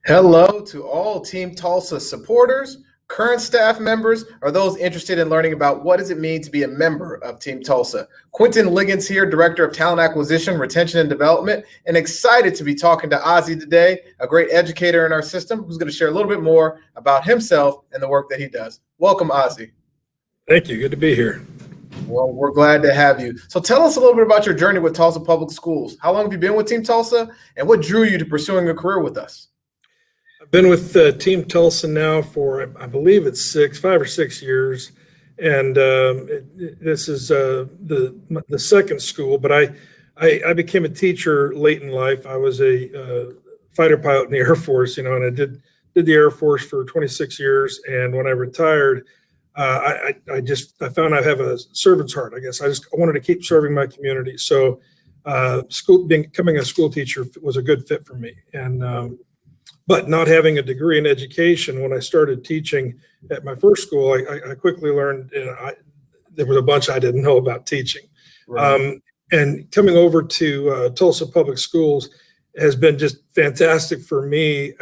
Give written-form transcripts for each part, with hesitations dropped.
Hello to all Team Tulsa supporters, current staff members, or those interested in learning about what does it mean to be a member of Team Tulsa. Quentin Liggins here, Director of Talent Acquisition, Retention, and Development, and excited to be talking to Ozzy today, a great educator in our system who's going to share a little bit more about himself and the work that he does. Welcome, Ozzy. Thank you. Good to be here. Well, we're glad to have you. So tell us a little bit about your journey with Tulsa Public Schools. How long have you been with Team Tulsa, and what drew you to pursuing a career with us? I've been with Team Tulsa now for, I believe it's 5 or 6 years, and this is the second school. But I became a teacher late in life. I was a fighter pilot in the Air Force, and I did the Air Force for 26 years. And when I retired, I found I have a servant's heart. I guess I wanted to keep serving my community. So becoming a school teacher was a good fit for me. And but not having a degree in education, when I started teaching at my first school, I quickly learned there was a bunch I didn't know about teaching. Right. And coming over to Tulsa Public Schools has been just fantastic for me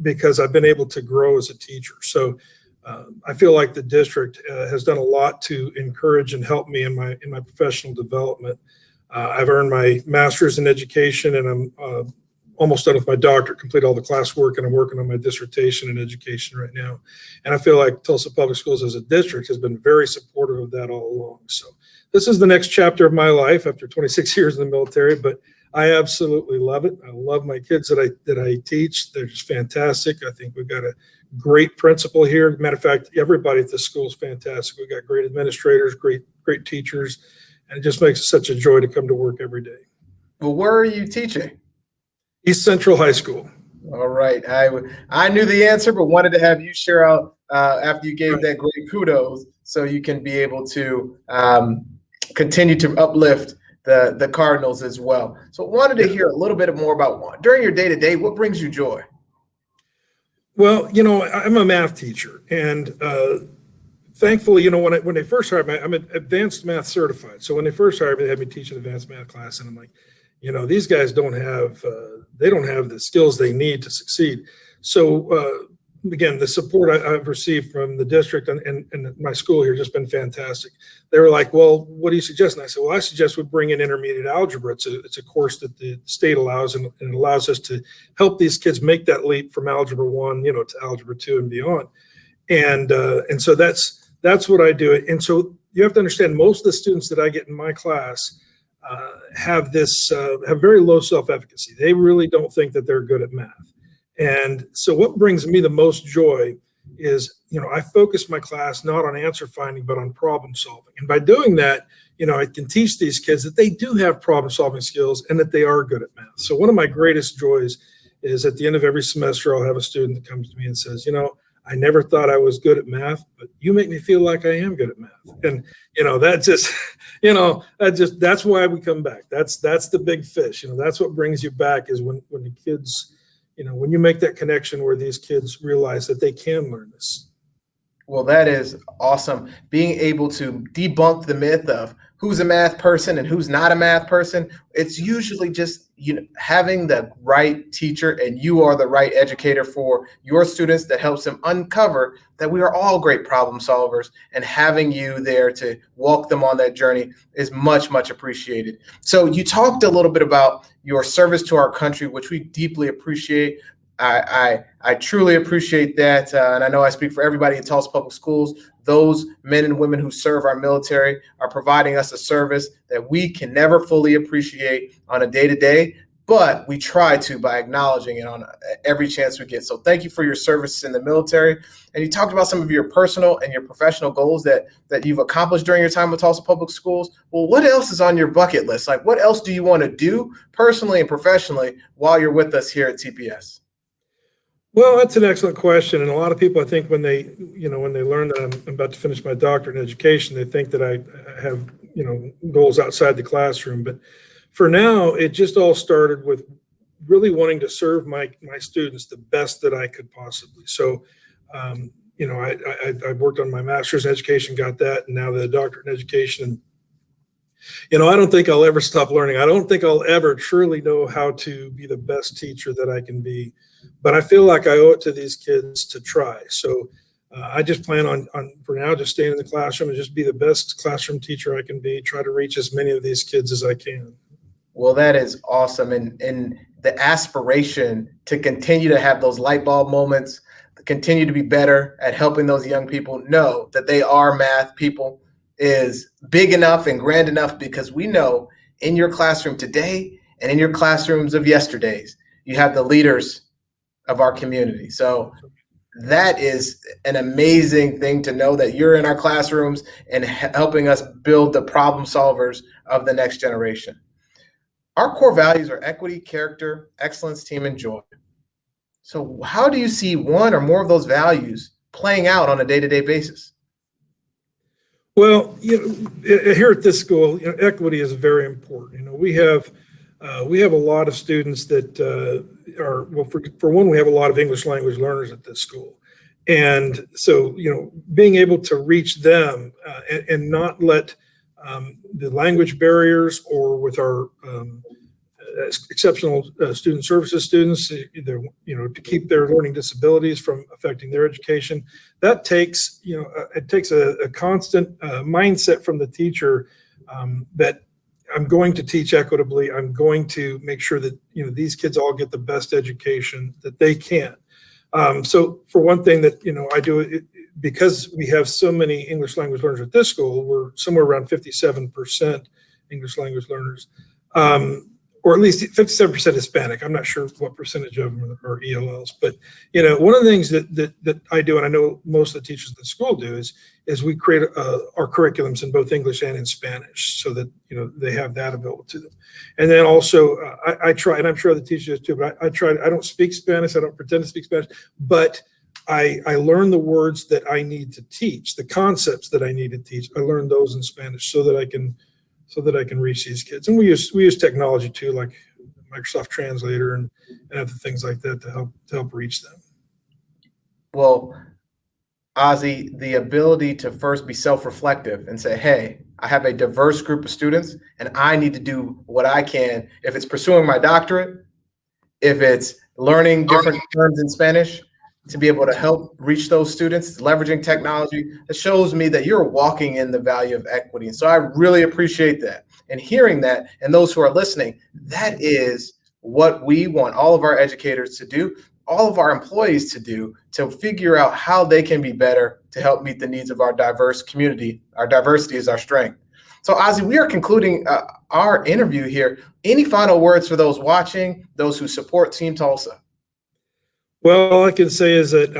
because I've been able to grow as a teacher. So I feel like the district has done a lot to encourage and help me in my professional development. I've earned my master's in education, and I'm almost done with my doctorate, complete all the classwork, and I'm working on my dissertation in education right now. And I feel like Tulsa Public Schools as a district has been very supportive of that all along. So this is the next chapter of my life after 26 years in the military, but I absolutely love it. I love my kids that I teach. They're just fantastic. I think we've got a great principal here. Matter of fact, everybody at the school is fantastic. We've got great administrators, great teachers, and it just makes it such a joy to come to work every day. Well, where are you teaching? East Central High School. All right. I knew the answer, but wanted to have you share out after you gave that great kudos so you can be able to continue to uplift the Cardinals as well. So wanted to hear a little bit more about during your day-to-day, what brings you joy? Well, I'm a math teacher, and thankfully, when they first hired me, I'm advanced math certified. So when they first hired me, they had me teach an advanced math class, and I'm like, these guys don't have the skills they need to succeed. So again, the support I've received from the district and my school here has just been fantastic. They were like, well, what do you suggest? And I said, well, I suggest we bring in intermediate algebra. It's a course that the state allows, and it allows us to help these kids make that leap from algebra 1, to algebra 2 and beyond. And so that's what I do. And so you have to understand, most of the students that I get in my class have very low self-efficacy. They really don't think that they're good at math. And so what brings me the most joy is, I focus my class not on answer finding, but on problem solving. And by doing that, I can teach these kids that they do have problem solving skills and that they are good at math. So one of my greatest joys is at the end of every semester, I'll have a student that comes to me and says, I never thought I was good at math, but you make me feel like I am good at math. And, that's why we come back. That's the big fish. That's what brings you back is when the kids, when you make that connection where these kids realize that they can learn this. Well, that is awesome. Being able to debunk the myth of who's a math person and who's not a math person. It's usually just having the right teacher, and you are the right educator for your students that helps them uncover that we are all great problem solvers, and having you there to walk them on that journey is much, much appreciated. So you talked a little bit about your service to our country, which we deeply appreciate. I truly appreciate that. And I know I speak for everybody in Tulsa Public Schools. Those men and women who serve our military are providing us a service that we can never fully appreciate on a day-to-day, but we try to by acknowledging it on every chance we get. So thank you for your service in the military. And you talked about some of your personal and your professional goals that you've accomplished during your time with Tulsa Public Schools. Well, what else is on your bucket list? Like, what else do you want to do personally and professionally while you're with us here at TPS? Well, that's an excellent question. And a lot of people, I think, when they learn that I'm about to finish my doctorate in education, they think that I have, goals outside the classroom. But for now, it just all started with really wanting to serve my students the best that I could possibly. So, I worked on my master's in education, got that, and now the doctorate in education. I don't think I'll ever stop learning. I don't think I'll ever truly know how to be the best teacher that I can be, but I feel like I owe it to these kids to try. So I just plan on for now, just staying in the classroom and just be the best classroom teacher I can be, try to reach as many of these kids as I can. Well, that is awesome. And the aspiration to continue to have those light bulb moments, continue to be better at helping those young people know that they are math people is big enough and grand enough, because we know in your classroom today and in your classrooms of yesterdays, you have the leaders of our community. So that is an amazing thing to know, that you're in our classrooms and helping us build the problem solvers of the next generation. Our core values are equity, character, excellence, team, and joy. So how do you see one or more of those values playing out on a day-to-day basis? Well, here at this school, equity is very important. We have a lot of students that are, well, for one, we have a lot of English language learners at this school. And so, being able to reach them and not let the language barriers, or with our exceptional student services students, to keep their learning disabilities from affecting their education, that takes, it takes a constant mindset from the teacher that I'm going to teach equitably. I'm going to make sure that, these kids all get the best education that they can. So for one thing that, I do it, because we have so many English language learners at this school, we're somewhere around 57% English language learners, or at least 57% Hispanic. I'm not sure what percentage of them are ELLs, but one of the things that I do, and I know most of the teachers at the school do, is we create our curriculums in both English and in Spanish, so that they have that available to them. And then also I try, and I'm sure the teachers do, but I try. I don't speak Spanish. I don't pretend to speak Spanish, but I learn the words that I need to teach, the concepts that I need to teach. I learn those in Spanish so that I can reach these kids. And we use technology too, like Microsoft Translator and other things like that to help reach them. Well, Ozzy, the ability to first be self-reflective and say, hey, I have a diverse group of students and I need to do what I can. If it's pursuing my doctorate, if it's learning different terms in Spanish, to be able to help reach those students, leveraging technology, that shows me that you're walking in the value of equity. And so I really appreciate that. And hearing that, and those who are listening, that is what we want all of our educators to do, all of our employees to do, to figure out how they can be better to help meet the needs of our diverse community. Our diversity is our strength. So Ozzy, we are concluding our interview here. Any final words for those watching, those who support Team Tulsa? Well, all I can say is that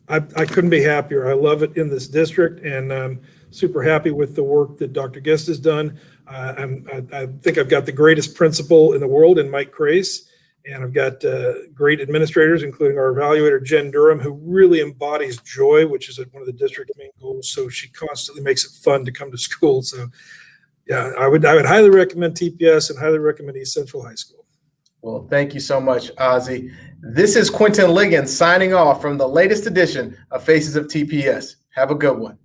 I couldn't be happier. I love it in this district, and I'm super happy with the work that Dr. Guest has done. I think I've got the greatest principal in the world in Mike Crace, and I've got great administrators, including our evaluator, Jen Durham, who really embodies joy, which is one of the district's main goals. So she constantly makes it fun to come to school. So yeah, I would highly recommend TPS and highly recommend East Central High School. Well, thank you so much, Ozzy. This is Quentin Liggins signing off from the latest edition of Faces of TPS. Have a good one.